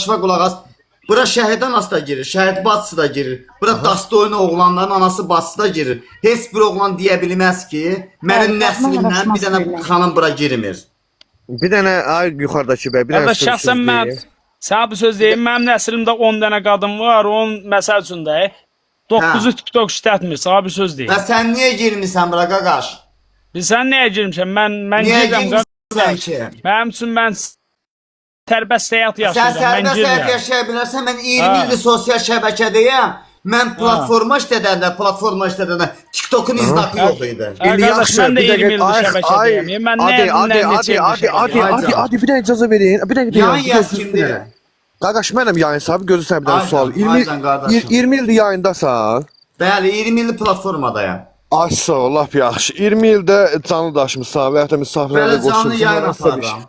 qardaşıma qulaq as. Bura şəhid anası da girir, şəhid bacısı da girir. Bura Dastoyun oğlanların anası bacısı da girir. Heç bir oğlan deyə bilməz ki, mənim nəslimdən bir dənə xanım bura girmir. Bir dənə ay yuxarıdakı bəy, bir dənə Qardaş, şəxsən mən sənə bir söz deyim, mənim nəslimdə 10 dənə qadın var, onun məsəl üçün də 9-u TikTok işlətmir, sənə bir söz deyim. Və sən niyə girmirsən bura qaqaş? Sən nəyə girmişsən? Mən Niyə girəm girmirsən ki? Mənim üçün mən sərbəst həyat Sən yaşayacağam, mən sərbəst həyat girmirəm. yaşaya bilərsən, mən 20 ildir sosial şəbəkədəyəm. Mən platforma işlədəndə TikTok'un iznakı yox idi. Qardaş, mən də 20 ildir şəbəkədəyəm. Mən Adi bir dənə icazə verin. Bir dənə Yan yaz kimdir? Qaqaş, mənəm yayın sahibi, gözü sən bir dənə sual. Aynen qardaşım. 20 ildir yayındasan. Bəli, 20 ildir platformadayım. Ay sağ ol, lap yaxşı. 20 ildə canlı daşımısan və ya da misafirlərlə Bəli, canlı yayın qoşulmuşsan. aparıram.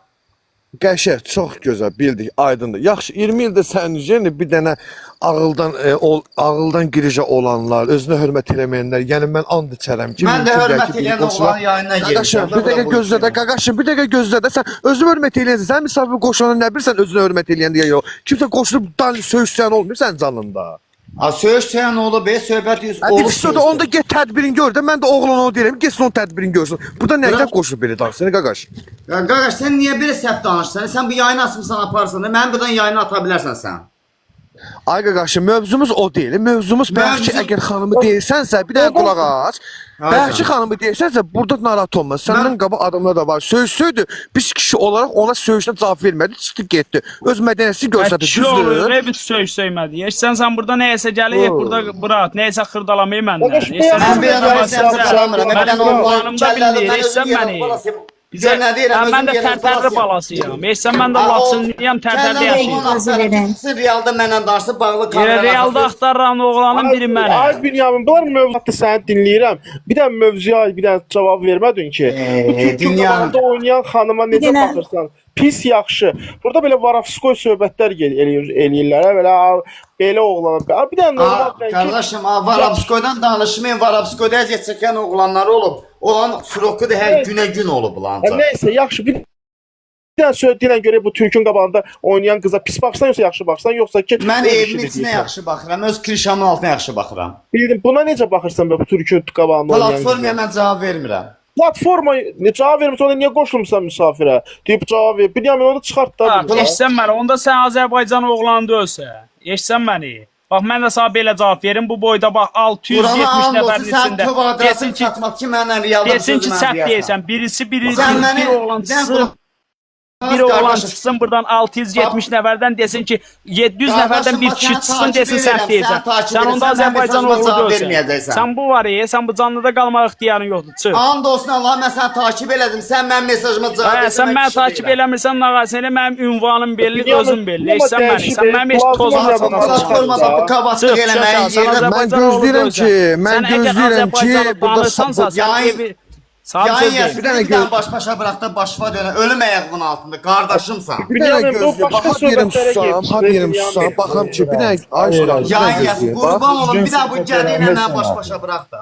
Qəşəng, çox gözəl, bildik, aydındır. Yaxşı, 20 ildə sənin yəni bir dənə ağıldan girişə olanlar, özünə hörmət eləməyənlər, yəni mən and içərəm ki, Mən də hörmət eləyən oğlanın yayına girmişəm. Bir dəqiqə gözlə də, qaqaşım, bir dəqiqə gözlə də, sən özünə hörmət eləyənsən, sən misafir qoşulana nə bilirsən özünə hörmət eləyən deyə yox. Kimsə qoşulub söyüşsən olmuyor sənin canında. Söyüşsən olub, söhbət olub. Hadi onda get tədbirin gör də, mən də oğlan onu deyirəm, getsin onun tədbirini görsün. Burada nəyə qoşulub belə danışsın, qaqaş? Qaqaş, sən niyə belə səhv danışsan? Sən bu yayını açmısan, aparsan da, mən buradan yayını ata bilərsən sən. Ay qaqaşım, mövzumuz o deyil. Mövzumuz bəlkə əgər xanımı deyirsənsə, bir dənə qulaq aç. Bəlkə xanımı deyirsənsə, burada narahat olma. Səndən qaba adamlar da var. Söyüş-söydü, biz kişi olaraq ona söyüşünə cavab vermədi, çıxdı getdi. Öz mədəniyyətini göstərdi, düzdür? Ne bir söyüş söymədi. Sən burada nəyəsə gəlib, burada bırat, nəyəsə xırdalamayı məndən. Mən bir adamı səhv çalmıram, mən oğlanım kəllədim, mən özüm yerim. Mən də tərtərli balasıyam. Sən mən də laçınlıyam, tərtərli yaşayım. Realda mənlə danışıb bağlı kamera. Realda axtarıram oğlanın biri mənə. Ay Bünyamin, bunlar mövzuda səni dinləyirəm. Bir dənə mövzuya bir dənə cavab vermədin ki, bu Türk komanda oynayan xanıma necə baxırsan? Pis, yaxşı. Burada belə Varavskoy söhbətlər eləyirlər. Belə oğlana. Bir dənə normal ki... Qardaşım, Varavskoydan danışmayın. Varavskoyda əziyyət çəkən oğlanları olub. Olan Suroku da hər günə-gün olub lan. Neysə, yaxşı. Bir dənə söylədiyinə görə bu Türkün qabağında oynayan qıza pis baxsan, yoxsa yaxşı baxsan, yoxsa ki... Mən evimin içinə yaxşı baxıram, öz krişamın altına yaxşı baxıram. Bildim, buna necə baxırsan bu Türkün qabağında oynayan qıza? Platformaya mən cavab vermirəm. Platforma cavab vermir, sonra niyə qoşulmuşsan misafirə? Deyib cavab ver. Bünyamin onu çıxart da. Eşsən məni, onda sən Azərbaycan oğlanı deyilsə. Eşsən məni. Bax, mən də sana belə cavab verim, bu boyda bax 670 nəfərin içində. Desin ki, səhv deyirsən, birisi bir oğlan çıxsın. Bir oğlan çıxsın buradan 670 nəfərdən desin ki 700 nəfərdən bir kişi çıxsın desin səhv deyirsən. Sən onda Azərbaycan oğlu deyilsən. Sən bu var ya, sən bu canlıda qalmaq ixtiyarın yoxdur. Çıx. And olsun Allah, mən səni takip elədim. Sən mənim mesajıma cavab versən. Sən məni takip eləmirsən, nağasını mənim ünvanım belli, gözüm belli. Eşsən məni. Sən mənim heç tozum platformada bu kavatlıq eləməyin. Mən gözləyirəm ki, burada yayın yazı, bir dənə baş-başa bıraqda başıma dönə, ölüm ayağımın altında, qardaşımsan. Bir dənə gözlə, bax, yerim susam, baxam ki, bir dənə yayın yazı, qurban olun, bir dənə bu gədə ilə mən baş-başa bıraq da.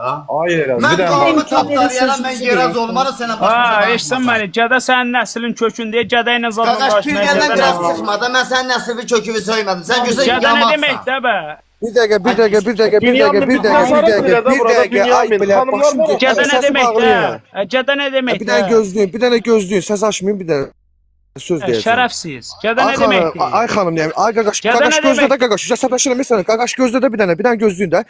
Mən qavımı tapdarayaram, mən yerəz olmarım sənə baş-başa bıraqmasam. Eşsən məni, gədə sənin nəslin kökündə, gədə ilə zaman qardaş, pirgədən qıraq çıxmadı, mən sənin nəslin kökünü söymədim, sən gözə gədə nə deməkdə bə? Bir dəqiqə, ay bilə, başım gədə nə deməkdə? Gədə nə deməkdə? Bir dənə gözləyin, səs açmayın, bir dənə söz deyəcəm. Şərəfsiz, gədə nə deməkdir? Ay xanım, ay qaqaş gözlə də qaqaş, səbləşirəm məsələn, qaqaş gözlə də bir dənə gözləyin də,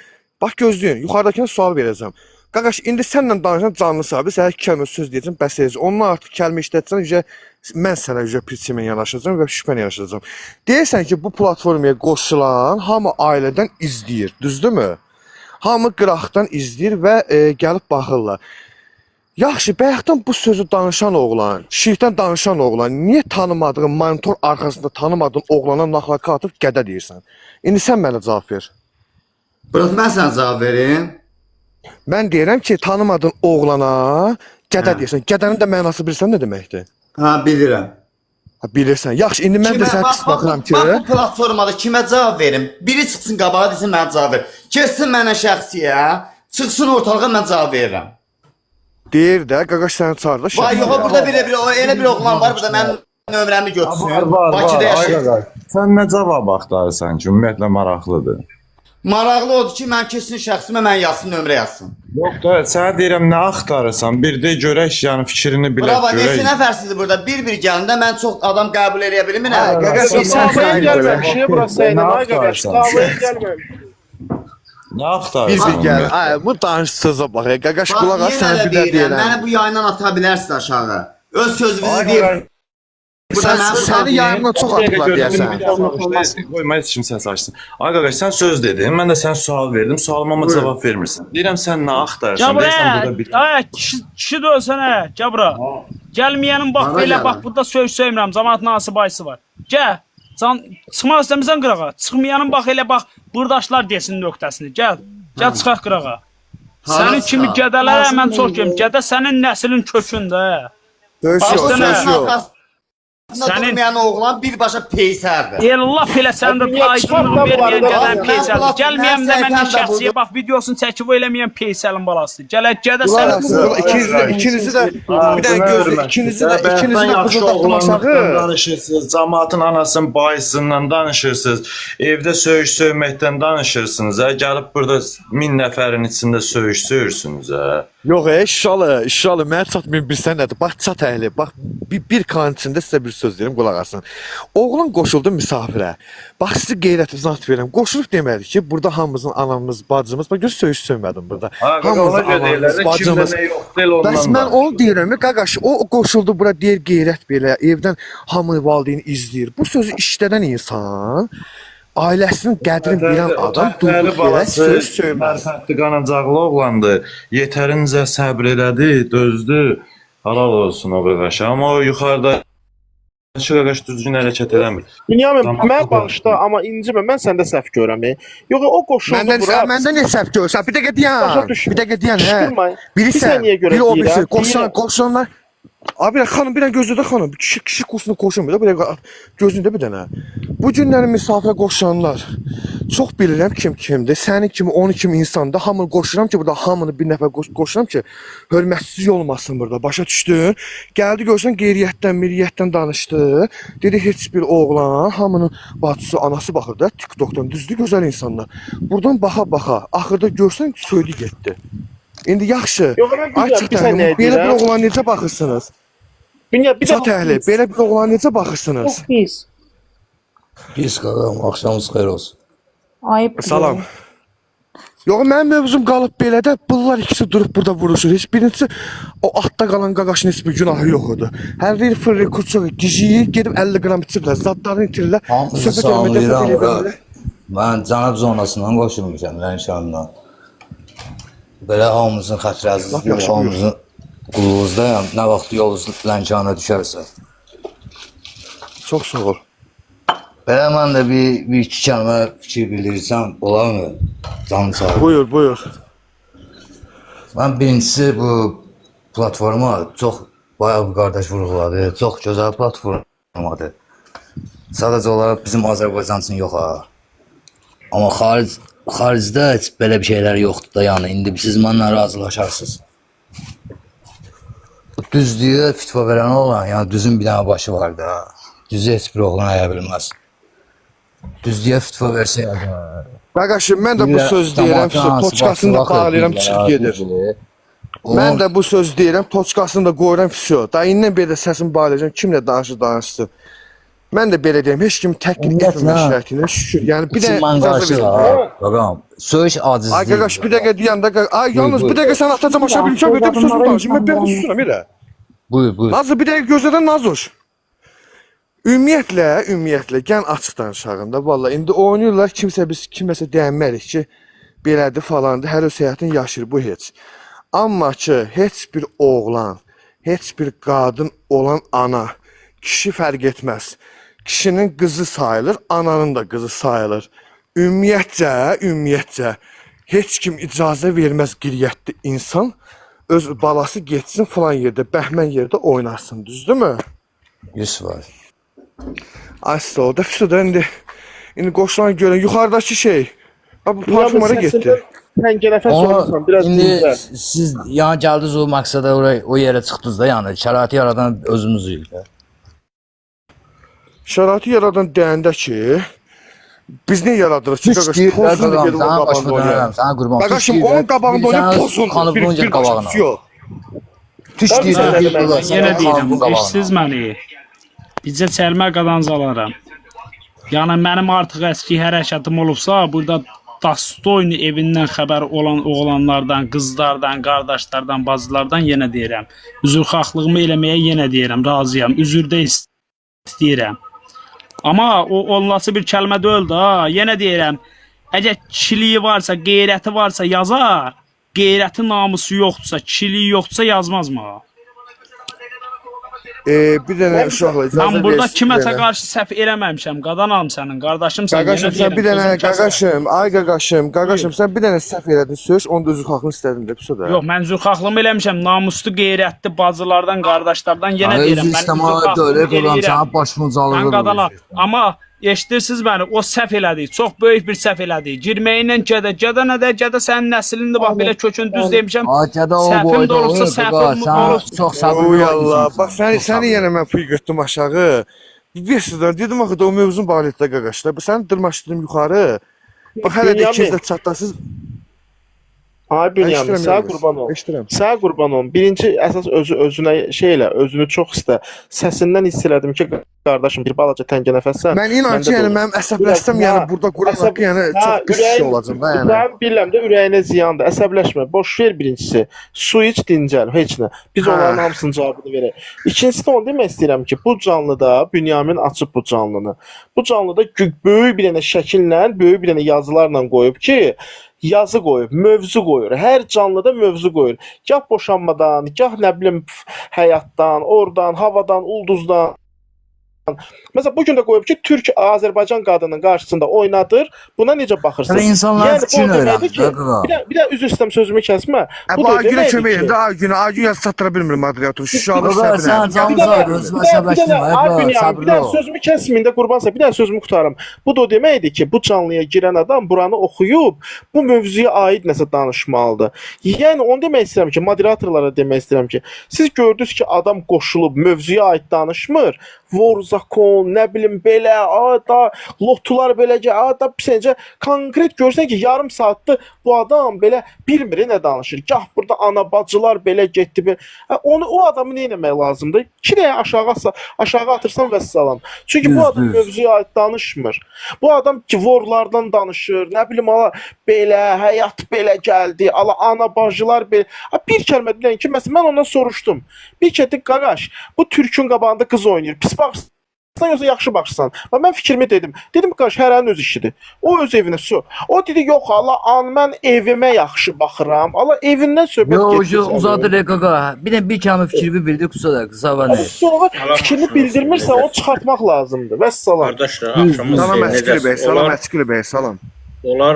bax gözləyin, yuxarıdakına sual verəcəm. Qaqaş, indi sənlə danışan canlı sahibi, sənə 2 kəlmə söz deyəcəm, bəs edəcəm. Ondan artıq kəlmə işlətsən, mən sənə prinsiplə yanaşacağım və şübhən yanaşacağım. Deyirsən ki, bu platformaya qoşulan hamı ailədən izləyir, düzdürmü? Hamı qıraqdan izləyir və gəlib baxırlar. Yaxşı, bayaqdan bu sözü danışan oğlan, şirkdən danışan oğlan, niyə tanımadığın, monitor arxasında tanımadığın oğlana naxlaka atıb gədə deyirsən? İndi sən mənə cavab ver. Bırak, mən sənə cavab verim. Mən deyirəm ki, tanımadığın oğlana gədə deyirsən. Gədənin də mənası bilirsən nə deməkdir? Ha, bilirəm. Bilirsən. Yaxşı, indi mən də sənə pis baxıram ki... Bax, bu platformada kimə cavab verim? Biri çıxsın qabağa, desin mənə cavab ver. Keçsin mənə şəxsiyə, çıxsın ortalığa, mən cavab verirəm. Deyir də, qaqaş səni çağırdı. Vay, yox, burada elə bir oğlan var, burada mən nömrəmi götürsün. Var. Bakıda Ay yaşayır. qaqaş. Sən nə cavab axtarırsan ki? Ümumiyyətlə maraqlıdır. Maraqlı odur ki, mən kesin şəxsimə mən yazsın, nömrə yazsın. Yox da, sənə deyirəm nə axtarırsan? Bir də görək, yəni fikrini bilək, Bravo, neçə görək. nəfərsiniz burada? Bir gəldində mən çox adam qəbul edə bilmirəm. Qaqaş, Kahveye sən gelmemiş. Burası Seydan. Ay Ne qaqaş, yaparsın? kahveye gelmemiş. Nə axtarırsan? bir gəl. ümumiyyətlə? Ay, bu danışsıza bax. Qaqaş Bax, qulaq as, yenə sən də bir də deyirəm, deyirəm. məni bu yayından ata bilərsiniz aşağı. Öz sözünüzü Ay, deyib. qaqaş, Burada mən Səni yayımla çox atıblar deyəsən. Qoyma heç kim səs açsın. Ay qaqaş, sən söz dedin, mən də sənə sual verdim, sualıma amma cavab vermirsən. Deyirəm sən nə axtarırsan? Deyirsən burada Cabra, bir... ay kişi də ölsənə, Cabra. Gəlməyənin bax Bana belə gəlin. bax burada söymürəm, cəmaatın hansı bayısı var. Gəl. Can çıxmaq istəmirsən qırağa. Çıxmayanın bax elə bax burdaşlar desin nöqtəsini. Gəl. Gəl çıxaq qırağa. Sənin kimi çıxaq? gədələrə mən çox görüm. Gədə sənin nəslin kökündə. Döyüş yox, Başla nə? döyüş yox. Sənin durmayan oğlan birbaşa peysərdir. Allah elə səndə Niyə aydınlıq çıxartma bu verməyən arada? gələn Mən peysəl. Bulat, Gəlməyəm mən də məndən Seyfən də şəxsiyə burada- bax videosunu çəkib eləməyən peysəlin balasıdır. Gələ gədə Qulaq sən asın, ikinizi də bir dənə gözlə, ikinizi də qızıldatdım aşağı. danışırsınız, cəmaatın anasının bayısından danışırsınız, evdə söyüş söyməkdən danışırsınız, gəlib burada 1000 nəfərin içində söyüş söyürsünüz, Yox, işalı, mənə çatmayın bir sən nədir? Bax, çat əhli, bax, bir kanın içində sizə bir söz deyirəm, qulaq asın. Oğlan qoşuldu misafirə. Bax, sizi qeyrətinizə at verirəm. Qoşulub deməli ki, burada hamımızın anamız, bacımız, bax, göz söyüş söymədim burada. Hamımızın anamız, bacımız. Bəs mən onu deyirəm, qaqaş, o qoşuldu bura deyir qeyrət belə, evdən hamı valideyn izləyir. Bu sözü işlədən insan, ailəsinin qədrini bilən adam durduq yerə söz söyməz. Fərhaddi qanacaqlı oğlandı, yetərincə səbr elədi, dözdü, halal olsun o qaqaşa. Amma o yuxarıda qaqaş düzgün hərəkət eləmir. Bünyamin, Tamam. mən bağışla, amma incimə, mən səndə səhv görəm. Yox, o qoşuldu bura. Məndən nə səhv görürsən? Bir dəqiqə Başa deyən. düşün. Bir dəqiqə deyən, hə. Qışqırmayın. Biri Bir sən, saniyə görə biri o deyirəm, birisi. deyirəm. Qoşulanlar. Abi xanım bir dənə gözlə də xanım. Kişi kursuna qoşulmuyor da belə gözündə bir dənə. Bu günlərin misafirə qoşulanlar çox bilirəm kimdir. Sənin kimi, onun kimi insanda hamını qoşuram ki, burada hamını bir nəfər qoşuram ki, hörmətsizlik olmasın burada. Başa düşdün? Gəldi görsən qeyriyyətdən, miriyyətdən danışdı. Dedi heç bir oğlan, hamının bacısı, anası baxır da TikTokdan. Düzdür, gözəl insanlar. Buradan baxa-baxa, axırda görsən söydü getdi. İndi yaxşı. Yox, mən Ay bilirəm, bir sən nə çatəhli, belə bir deyirəm. oğlan necə baxırsınız? Bünya, bir Çatəhli, belə bir oğlan necə baxırsınız? Pis. Pis qaqam, axşamınız xeyir olsun. Ayıp. Salam. Yox, mənim mövzum qalıb belə də, bunlar ikisi durub burada vuruşur. Heç birincisi o atda qalan qaqaşın heç bir günahı yox idi. Hər bir fırrı kurçuq, giciyir, gedib 50 qram içiblər, zadlarını itirirlər. Hamınızı Söhbət salamlayıram. eləmədə Mən cənab zonasından qoşulmuşam, Lənkərandan. Belə hamımızın xətrəzliyi, Lap yaxşı, buyur. hamımızın qulluğunuzdayam. Nə vaxt yolunuz Lənkərana düşərsə. Çox sağ ol. Belə mən də bir iki kəlmə fikir bildirsəm, olarmı? Canım sağ ol. Buyur. Mən birincisi bu platforma çox bayağı bir qardaş vurğuladı. Çox gözəl platformadır. Sadəcə olaraq bizim Azərbaycan üçün yox ha. Amma xaricdə heç belə bir şeylər yoxdur da, yəni indi siz mənimlə razılaşarsınız. Düzlüyə fitva verən olan, yəni düzün bir dənə başı var da. Düzü heç bir oğlan əyə bilməz. Düzlüyə fitva versə Qaqaşım, mən də bu söz deyirəm, toçkasını da bağlayıram, çıxıb gedir. Mən də bu söz deyirəm, toçkasını da qoyuram, fisyo. Da indən belə səsim bağlayacam, kimlə danışsın. Mən də belə deyim, heç kimi təhqir etməmək şərtilə şükür. Yəni bir də mən qarşı qaqam, söyüş acizdir. Ay qaqaş, bir dəqiqə deyəndə, ay yalnız bir dəqiqə sən atacam aşağı bir imkan verdim, sözü danışım, mən belə susuram, elə. Buyur. Nazlı, bir dəqiqə gözlədən Nazoş. Ümumiyyətlə, gən açıq danışağında, valla, indi oynayırlar, kiməsə deyənmərik ki, belədir falandır, hər öz həyatını yaşayır, bu heç. Amma ki, heç bir oğlan, heç bir qadın olan ana, kişi fərq etməz. Kişinin qızı sayılır, ananın da qızı sayılır. Ümumiyyətcə, heç kim icazə verməz qiriyyətli insan öz balası getsin falan yerdə, bəhmən yerdə oynasın, düzdürmü? 100 var. Aslı oldu, füsuda indi qoşulan görən, yuxarıdakı şey, bu parfumara getdi. Pəncərəfə sorursan, biraz İndi dinlə. siz yəni gəldiniz o məqsədə o yerə çıxdınız da, yəni şəraiti yaradan özümüzük də. Şəraiti yaradan deyəndə ki, biz niyə yaradırıq ki, Piç qaqaş, deyirlər pozun da qaqam, gedib onun sana qabağında başımı dönərəm, oynayalım. sana qurban. Qaqaşım, onun qabağında oynayıb pozun. Kanıblı oynayacaq qabağına. Yox. Piç Tabii deyirlər, sen bir de qaqaş, Yenə sana deyirəm, kanıblı qabağına. işsiz məni. Bizə çəlmə qazanc alaram. Yəni mənim artıq əski hərəkətim olubsa, burada Dastoyni evindən xəbəri olan oğlanlardan, qızlardan, qardaşlardan, bacılardan yenə deyirəm. Üzrxahlığımı eləməyə yenə deyirəm, razıyam. Üzr də istəyirəm. Amma o olması bir kəlmə deyil də, yenə deyirəm. Əgər kişiliyi varsa, qeyrəti varsa yazar. Qeyrəti namusu yoxdursa, kişiliyi yoxdursa yazmazmı? Bir dənə uşaqla icazə Mən burada versin kiməsə bir dənə. qarşı səhv eləməmişəm. Qadanam sənin, qardaşımsan. Qaqaşım, yenə sən deyirəm, bir dənə, sözümü kəsmə. qaqaşım, sən bir dənə səhv elədin, söz, onun da özü xalqını istədin də, pis o da. Yox, mən üzrxahlığımı eləmişəm. Namuslu, qeyrətli bacılardan, qardaşlardan yenə Ay, deyirəm. özü Mən istəmə alə üzrxahlığımı döylə qıram, eləyirəm. sana başımı Mən calılır. qadana. Amma eşidirsiniz məni? O səhv elədi. Çox böyük bir səhv elədi. Girməyinlə gədə nə də gədə sənin nəslində bax belə kökün düz demişəm. Acədə o Səhvim boyda də olubsa, olur, səhvim sən olubsa. çox Oy səbirli Allah, olursan. bax səni yenə mən puy götdüm aşağı. Bir sizdən dedim axı da o mövzun barətdə qaqaşlar. Səni dırmaşdırdım yuxarı. Bax hələ də Bünyamin. ikiniz də çatdasınız. Ay Bünyamin, Eşidirəm sağ yalnız, qurban ol. eşidirəm. Sağ qurban ol. Birinci əsas özünə şey elə, özünü çox istə. Səsindən hiss elədim ki, qardaşım bir balaca təngə nəfəssən. Mən inan ki, yəni mənim əsəbləşsəm, yəni burada Quran haqqı yəni çox pis şey olacaq da yəni. Mən bilirəm də ürəyinə ziyandır. Əsəbləşmə. Boş ver birincisi. Su iç, dincəl, heç nə. Biz Hə. onların hamısının cavabını verək. İkincisi də onu demək istəyirəm ki, bu canlıda Bünyamin açıb bu canlını. Bu canlıda böyük bir dənə şəkillə, böyük bir dənə yazılarla qoyub ki, yazı qoyub, mövzu qoyur. Hər canlıda mövzu qoyur. Gah boşanmadan, gah nə bilim həyatdan, oradan, havadan, ulduzdan. Məsələn, bu gün də qoyub ki, Türk Azərbaycan qadının qarşısında oynadır. Buna necə baxırsınız? Yəni insanların fikrini bu deməkdir öyrənir, ki, qaqa. bir də üzr istəyirəm sözümü kəsmə. Bu da Bu Aygünə deməkdir kömək edin ki, də Aygünə yazı çatdıra bilmir moderator. Şuşalı Qaqa, sən səbirlə. canlı Bir sağ dənə- özünü bir əsəbləşdirmə, dənə- qaqa, bir səbirli dənə ol. sözümü kəsməyin də qurbansa, bir dənə sözümü qurtarım. Bu da o deməkdir ki, bu canlıya girən adam buranı oxuyub, bu mövzuya aid nəsə danışmalıdır. Yəni onu demək istəyirəm ki, moderatorlara demək istəyirəm ki, siz gördünüz ki, adam qoşulub mövzuya aid danışmır. Vor zakon, nə bilim belə, da lotular beləcə, da pisəcə konkret görsən ki, yarım saatdır bu adam belə bilmir nə danışır. Gah burada ana bacılar belə getdi. Belə. Onu o adamı nə etmək lazımdır? Kirəyə aşağı atırsan vəssalam. Çünki bu adam Düz. mövzuya aid danışmır. Bu adam ki vorlardan danışır. Nə bilim ala belə, həyat belə gəldi. Ala ana bacılar belə. Bir kəlmə deyən ki, məsələn mən ondan soruşdum. Bir kətə qaqaş, bu Türkün qabağında qız oynayır. Pis baxırsan yoxsa yaxşı baxırsan. Mən fikrimi dedim. Dedim qaş hərənin öz işidir. O öz evinə su. O dedi yox ala an mən evimə yaxşı baxıram. Ala evindən söhbət Yox, uzadır qaqa. Bir də bir kəlmə fikrimi bildir, qısa qısa nə? Sonra fikrini bildirmirsə onu çıxartmaq lazımdır. Vəssalam. Qardaşlar, axşamınız Salam xeyir. Əskili bəy, Necəsiz? salam Əskili bəy, salam. Onlar